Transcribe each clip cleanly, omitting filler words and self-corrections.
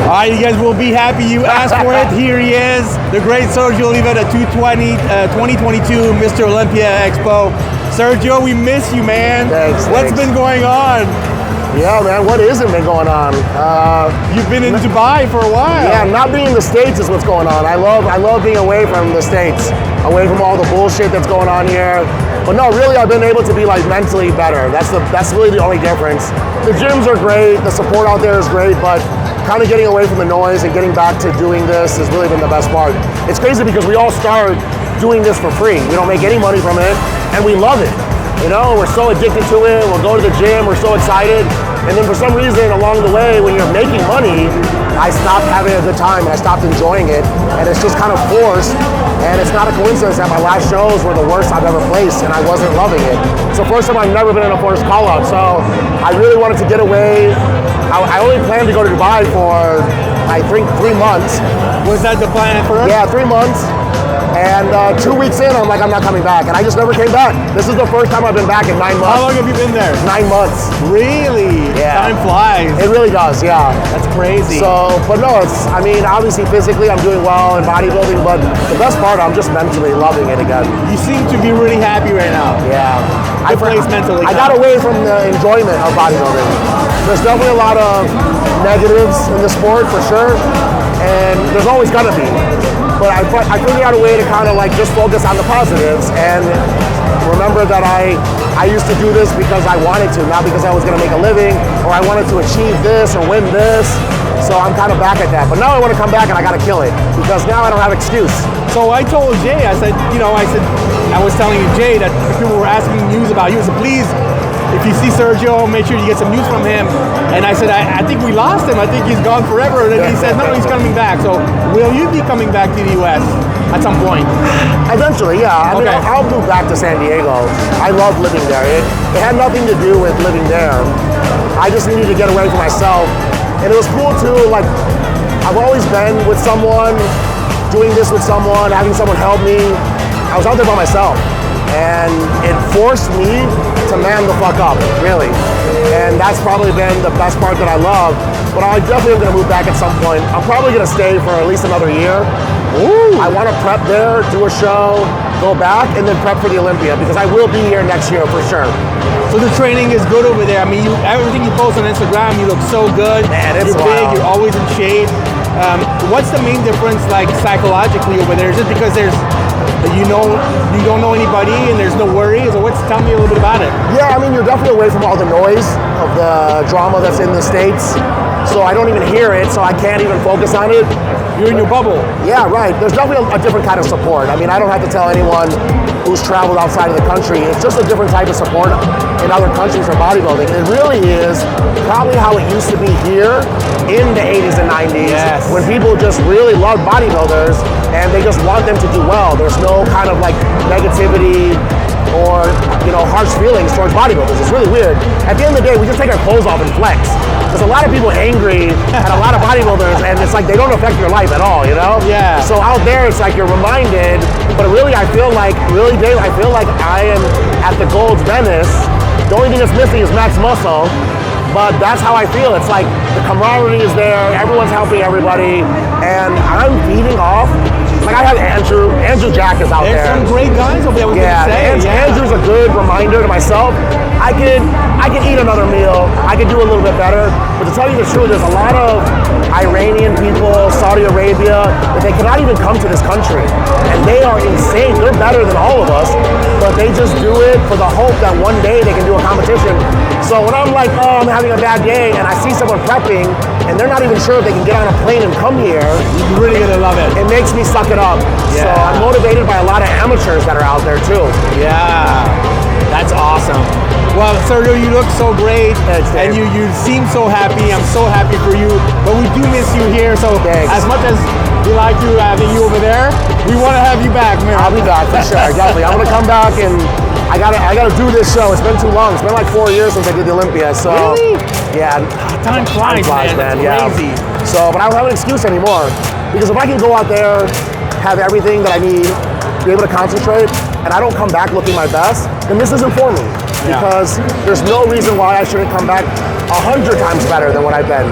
All right, you guys will be happy you asked for it. Here he is, the great Sergio Oliva, the 2022 Mr. Olympia Expo. Sergio, we miss you, man. What's been going on? Yeah, man, what isn't been going on? You've been in Dubai for a while. Yeah, not being in the States is what's going on. I love being away from the States, away from all the bullshit that's going on here. But no, really, I've been able to be like mentally better. That's really the only difference. The gyms are great, the support out there is great, but kind of getting away from the noise and getting back to doing this has really been the best part. It's crazy because we all start doing this for free. We don't make any money from it, and we love it. You know, we're so addicted to it. We'll go to the gym, we're so excited. And then for some reason along the way, when you're making money, I stopped having a good time and I stopped enjoying it. And it's just kind of forced. And it's not a coincidence that my last shows were the worst I've ever placed and I wasn't loving it. It's the first time I've never been in a forced call out. So I really wanted to get away. I only planned to go to Dubai for, I think, 3 months. Was that the plan for us? Yeah, 3 months. And 2 weeks in, I'm like, I'm not coming back. And I just never came back. This is the first time I've been back in 9 months. How long have you been there? 9 months. Really? Yeah. Time flies. It really does, yeah. That's crazy. So, but no, I mean, obviously physically I'm doing well in bodybuilding, but the best part, I'm just mentally loving it again. You seem to be really happy right now. Yeah. I got away from the enjoyment of bodybuilding. There's definitely a lot of negatives in the sport for sure, and there's always gonna be. But I figured out a way to kind of like just focus on the positives and remember that I used to do this because I wanted to, not because I was gonna make a living or I wanted to achieve this or win this. So I'm kind of back at that. But now I want to come back and I gotta kill it because now I don't have excuse. So I told Jay, I was telling Jay that people were asking news about you. So please, if you see Sergio, make sure you get some news from him. And I said, I think we lost him. I think he's gone forever. And then he said, no, he's coming back. So will you be coming back to the US at some point? Eventually, yeah. I mean, I'll move back to San Diego. I love living there. It had nothing to do with living there. I just needed to get away from myself. And it was cool too, like, I've always been with someone, doing this with someone, having someone help me. I was out there by myself. And it forced me to man the fuck up, really. And that's probably been the best part that I love. But I definitely am gonna move back at some point. I'm probably gonna stay for at least another year. Ooh. I wanna prep there, do a show, go back, and then prep for the Olympia because I will be here next year for sure. So the training is good over there. I mean, everything you post on Instagram, you look so good. Man, it's You're big, you're always in shape. What's the main difference, like, psychologically over there? Is it because you don't know anybody and there's no worries? Or tell me a little bit about it. Yeah, I mean, you're definitely away from all the noise of the drama that's in the States. So I don't even hear it, so I can't even focus on it. You're in your bubble. Yeah, right. There's definitely a different kind of support. I mean, I don't have to tell anyone who's traveled outside of the country. It's just a different type of support in other countries for bodybuilding. It really is probably how it used to be here in the 80s and 90s, when people just really loved bodybuilders and they just want them to do well. There's no kind of like negativity or, harsh feelings towards bodybuilders. It's really weird. At the end of the day, we just take our clothes off and flex. There's a lot of people angry at a lot of bodybuilders, and it's like they don't affect your life at all, Yeah. So out there, it's like you're reminded, but really, I feel like, Dave, I feel like I am at the Gold's Venice. The only thing that's missing is Max Muscle, but that's how I feel. It's like the camaraderie is there, everyone's helping everybody, and I'm feeding off. Like I have Andrew Jack is out there. There's some great guys over there. Andrew's a good reminder to myself. I could eat another meal. I could do a little bit better. But to tell you the truth, there's a lot of Iranian people, Saudi Arabia, that they cannot even come to this country. And they are insane. They're better than all of us, but they just do it for the hope that one day they can do a competition. So when I'm like, oh, I'm having a bad day, and I see someone prepping, and they're not even sure if they can get on a plane and come here, you're really gonna love it. It makes me suck it up. Yeah. So I'm motivated by a lot of amateurs that are out there too. Yeah, that's awesome. Well, Sergio, you look so great. Thanks, and you seem so happy. I'm so happy for you. But we do miss you here. So as much as we like you having you over there, we want to have you back, man. I'll be back for sure. Definitely. I'm gonna come back and I gotta do this show. It's been too long. It's been like 4 years since I did the Olympia. So really? Yeah. Time flies, man. Crazy. Yeah. So, but I don't have an excuse anymore because if I can go out there, have everything that I need, be able to concentrate, and I don't come back looking my best, then this isn't for me. Because there's no reason why I shouldn't come back 100 times better than what I've been.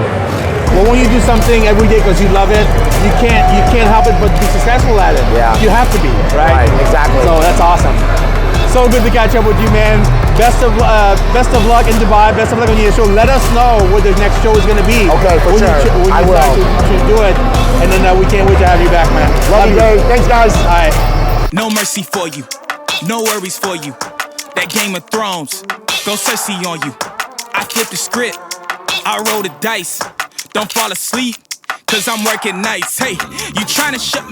Well, when you do something every day because you love it, you can't help it but be successful at it. Yeah. You have to be, right? Right, exactly. So that's awesome. So good to catch up with you, man. Best of luck in Dubai. Best of luck on your show. Let us know where the next show is going to be. Okay, for sure. When I you will. to do it, and then we can't wait to have you back, man. Love you, Dave. Thanks, guys. All right. No mercy for you, no worries for you. That Game of Thrones, go Cersei on you. I flip the script, I roll the dice. Don't fall asleep, cause I'm working nights. Hey, you tryna shut me